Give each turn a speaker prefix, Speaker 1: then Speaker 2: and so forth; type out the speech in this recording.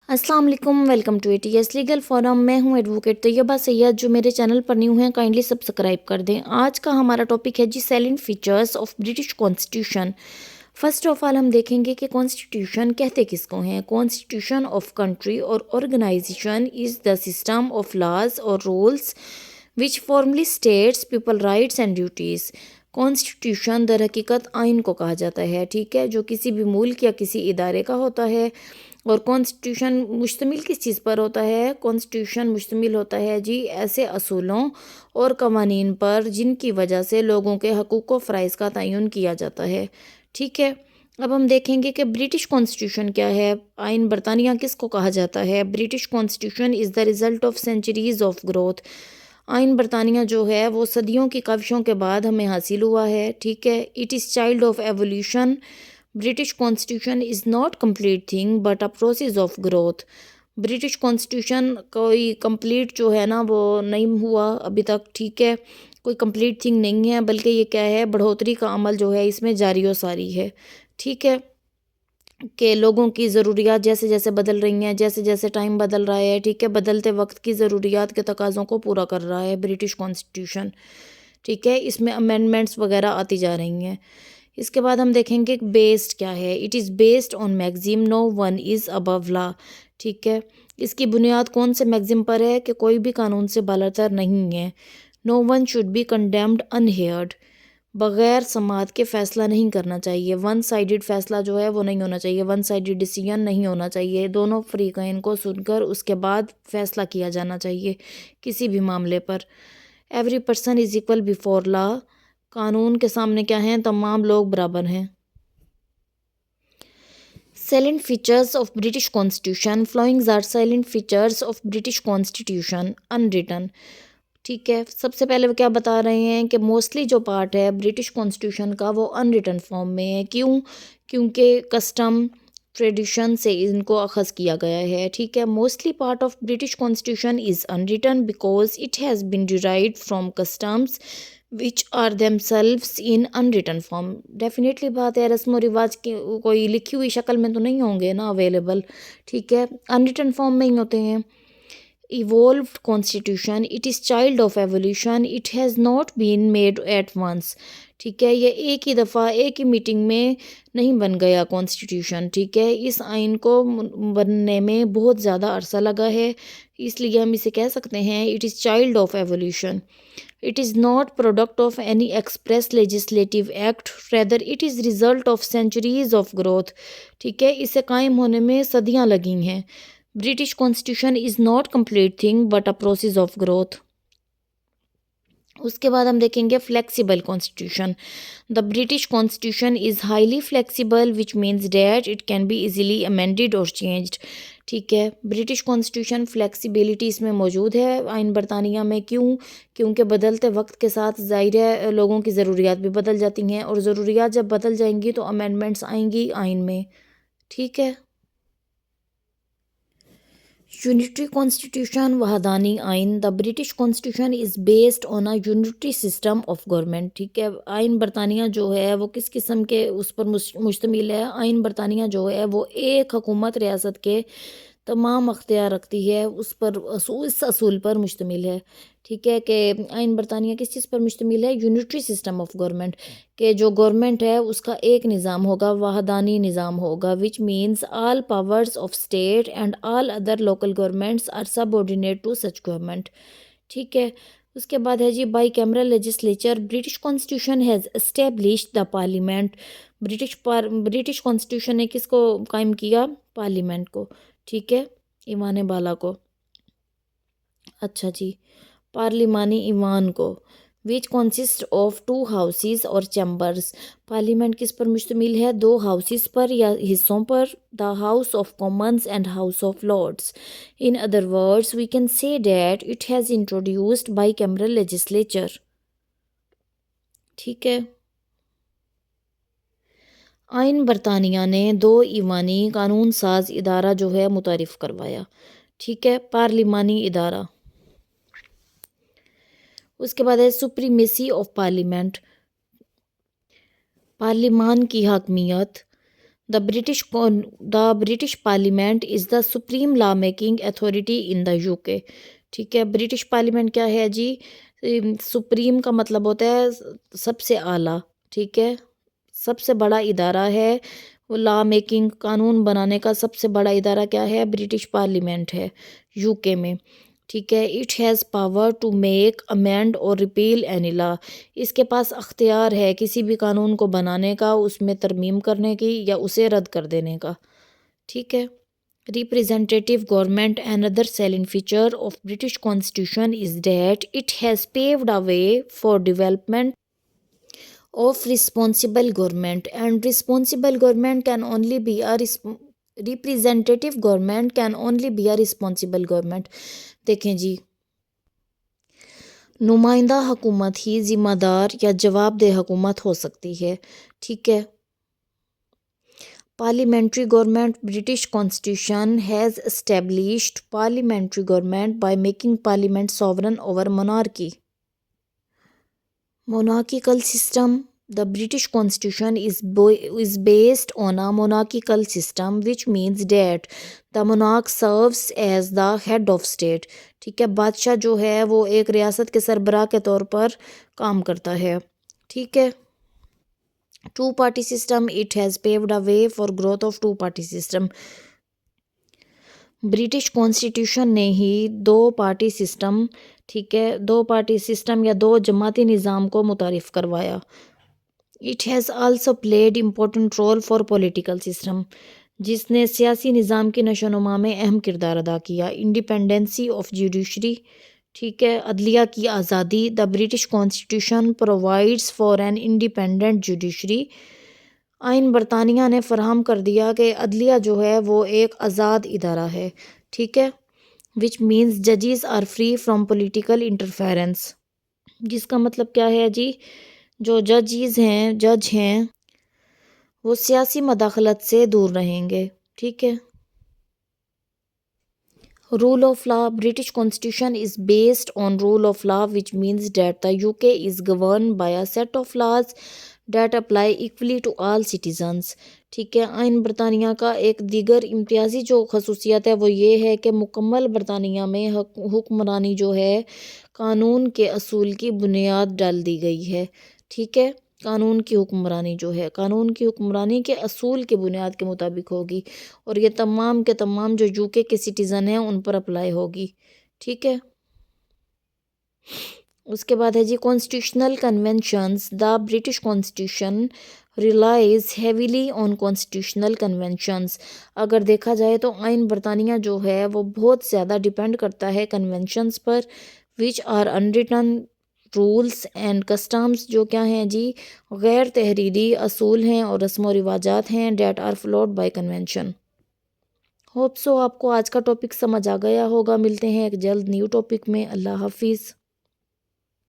Speaker 1: अस्सलाम वालेकुम, welcome to ATS legal forum. मैं हूं एडवोकेट तैयबा सैयद। जो मेरे चैनल पर न्यू हैं काइंडली सब्सक्राइब कर दें। आज का हमारा टॉपिक है जी salient features of British constitution. First of all हम देखेंगे कि कॉन्स्टिट्यूशन कहते किसको हैं। कॉन्स्टिट्यूशन ऑफ कंट्री और organisation is the system of laws और rules which formally states people rights and duties. Constitution दर हकीकत आइन को कहा जाता है, ठीक है, जो किसी भी मुल्क या किसी इदारे का होता है। और कॉन्स्टिट्यूशन मुश्तमिल किस चीज़ पर होता है? कॉन्स्टिट्यूशन मुश्तमिल होता है जी ऐसे असूलों और कवानीन पर जिनकी वजह से लोगों के हकूक़ व फ़राइज़ का तयन किया जाता है, ठीक है। अब हम देखेंगे कि ब्रिटिश कॉन्स्टिट्यूशन क्या है। आइन बरतानिया किसको कहा जाता है? British constitution is the result of centuries of growth. आइन बरतानिया जो है वो सदियों की काविशों के बाद हमें हासिल हुआ है, ठीक है। It is child of evolution. British constitution is not complete thing but a process of growth. British constitution कोई कंप्लीट जो है ना वो नहीं हुआ अभी तक, ठीक है। कोई कंप्लीट थिंग नहीं है, बल्कि ये क्या है, बढ़ोतरी का अमल जो है इसमें जारी व सारी है, ठीक है। कि लोगों की ज़रूरियात जैसे जैसे बदल रही हैं, जैसे जैसे टाइम बदल रहा है, ठीक है, बदलते वक्त की ज़रूरियात के तकाज़ों को पूरा कर रहा है ब्रिटिश कॉन्स्टिट्यूशन, ठीक है। इसमें अमेंडमेंट्स वगैरह आती जा रही हैं। इसके बाद हम देखेंगे बेस्ड क्या है। It is based on maxim no one is above law, ठीक है। इसकी बुनियाद कौन से मैगजिम पर है? कि कोई भी कानून से बालातर नहीं है। No one should be condemned unheard. बग़ैर समात के फ़ैसला नहीं करना चाहिए। वन साइडेड फ़ैसला जो है वो नहीं होना चाहिए, वन साइडेड डिसीजन नहीं होना चाहिए। दोनों फ़रीक़ैन को सुनकर उसके बाद फ़ैसला किया जाना चाहिए किसी भी मामले पर। Every person is equal before law. कानून के सामने क्या हैं? तमाम लोग बराबर हैं। Silent features of British constitution. Followings are silent features of British constitution unwritten, ठीक है। सबसे पहले वो क्या बता रहे हैं कि मोस्टली जो पार्ट है ब्रिटिश कॉन्स्टिट्यूशन का वो अनरिटन फॉर्म में है। क्यों? क्योंकि कस्टम ट्रेडिशन से इनको अखज़ किया गया है, ठीक है। Mostly part of British constitution is unwritten because it has been derived from customs which are themselves in unwritten form. Definitely बात है, रस्म व रिवाज की कोई लिखी हुई शक्ल में तो नहीं होंगे ना अवेलेबल, ठीक है, अनरिटन फॉर्म में ही होते हैं। evolved constitution, it is child of evolution, it has not been made at once, ठीक है। ये एक ही दफ़ा एक ही मीटिंग में नहीं बन गया कॉन्स्टिट्यूशन, ठीक है। इस आइन को बनने में बहुत ज़्यादा अरसा लगा है, इसलिए हम इसे कह सकते हैं it is child of evolution. It is not product of any express legislative act, rather it is result of centuries of growth, ठीक है। इसे कायम होने में सदियाँ लगी हैं। British constitution is not complete thing but a process of growth. उसके बाद हम देखेंगे flexible constitution. The British constitution is highly flexible which means that it can be easily amended और चेंज्ड, ठीक है। ब्रिटिश कॉन्स्टिट्यूशन फ्लेक्सिबिलिटी इसमें मौजूद है आइन बरतानिया में। क्यों? क्योंकि बदलते वक्त के साथ ज़ाहिर है लोगों की ज़रूरियात भी बदल जाती हैं, और ज़रूरियात जब बदल जाएंगी तो अमेंडमेंट्स आएंगी आइन में, ठीक है। यूनिटरी कॉन्स्टिट्यूशन वहदानी आइन। The British constitution is based on a unitary system of government, ठीक है। आइन बरतानिया जो है वो किस किस्म के उस पर मुश्तमिल है? आइन बरतानिया जो है वो एक हुकूमत रियासत के तमाम अख्तियार रखती है, उस पर इस असूल पर मुश्तमिल है, ठीक है। कि आइन बरतानिया किस चीज़ पर मुश्तमिल है? यूनिटरी सिस्टम ऑफ गवर्नमेंट, कि जो गवर्नमेंट है उसका एक निज़ाम होगा, वाहदानी निज़ाम होगा, which means all powers of state and all other local governments are subordinate to such government, ठीक है। उसके बाद है जी bicameral legislature. British constitution has established the parliament. British constitution ने किसको कायम किया? पार्लियामेंट को, ठीक है, ईवान बाला को। अच्छा जी, पार्लिमानी ईवान को, which consist of to houses और चैम्बर्स। पार्लियामेंट किस पर मुश्तमिल है? दो हाउसेस पर या हिस्सों पर, the House of Commons and House of Lords. In other words we can say that it has introduced bicameral legislature, ठीक है। आइन बरतानिया ने दो ईवानी कानून साज इदारा जो है मुतारिफ करवाया, ठीक है, पार्लिमानी इदारा। उसके बाद है सुप्रीमेसी ऑफ पार्लियामेंट, पार्लिमान की हाकमियत। The British Parliament is the supreme law making authority in the UK. ٹھیک ہے، برٹش پارلیمنٹ کیا ہے جی؟ سپریم کا مطلب ہوتا ہے سب سے اعلیٰ، ٹھیک ہے، سب سے بڑا ادارہ ہے وہ لا میکنگ، قانون بنانے کا سب سے بڑا ادارہ کیا ہے؟ برٹش پارلیمنٹ ہے یو کے میں، ٹھیک ہے۔ It has power to make amend اور ریپیل اینی لا، اس کے پاس اختیار ہے کسی بھی قانون کو بنانے کا، اس میں ترمیم کرنے کی یا اسے رد کر دینے کا، ٹھیک ہے۔ Representative government. Another salient feature of British Constitution is that it has paved a way for development of responsible government, and responsible government can only be a representative government can only be a responsible government. دیکھیں جی، نمائندہ حکومت ہی ذمہ دار یا جواب دہ حکومت ہو سکتی ہے، ٹھیک ہے۔ Parliamentary government. British Constitution has established parliamentary government by making Parliament sovereign over monarchy. Monarchical system. The British Constitution is based on a monarchical system, which means that the monarch serves as the head of state. ٹھیک ہے، بادشاہ جو ہے وہ ایک ریاست کے سربراہ کے طور پر کام کرتا ہے، ٹھیک ہے۔ Two party system. It has paved a way for growth of two party system. British constitution نے ہی دو پارٹی سسٹم، ٹھیک ہے، دو پارٹی سسٹم یا دو جماعتی نظام کو متعارف کروایا۔ It has also played important role for political system. جس نے سیاسی نظام کی نشو و نما میں اہم کردار ادا کیا۔ انڈیپینڈنسی آف جوڈیشری، ٹھیک ہے، عدلیہ کی آزادی۔ دا British constitution provides for an independent judiciary. آئین برطانیہ نے فراہم کر دیا کہ عدلیہ جو ہے وہ ایک آزاد ادارہ ہے، ٹھیک ہے، وچ مینز ججز are free from political interference. جس کا مطلب کیا ہے جی؟ جو جج ہیں وہ سیاسی مداخلت سے دور رہیں گے، ٹھیک ہے۔ Rule of law. British constitution is based on rule of law which means that the UK is governed by a set of laws that apply equally to all citizens. ٹھیک ہے، آئین برطانیہ کا ایک دیگر امتیازی جو خصوصیت ہے وہ یہ ہے کہ مکمل برطانیہ میں حکمرانی جو ہے قانون کے اصول کی بنیاد ڈال دی گئی ہے، ٹھیک ہے۔ قانون کی حکمرانی جو ہے قانون کی حکمرانی کے اصول کی بنیاد کے مطابق ہوگی، اور یہ تمام کے تمام جو یو کے سٹیزن ہیں ان پر اپلائی ہوگی، ٹھیک ہے۔ اس کے بعد ہے جی constitutional conventions. The British constitution relies heavily on constitutional conventions. اگر دیکھا جائے تو آئین برطانیہ جو ہے وہ بہت زیادہ ڈیپینڈ کرتا ہے کنونشنز پر، which are unwritten rules and customs, جو کیا ہیں جی؟ غیر تحریری اصول ہیں اور رسم و رواجات ہیں، that are followed by convention. Hope so آپ کو آج کا ٹاپک سمجھ آ گیا ہوگا۔ ملتے ہیں ایک جلد نیو ٹاپک میں۔ اللہ حافظ۔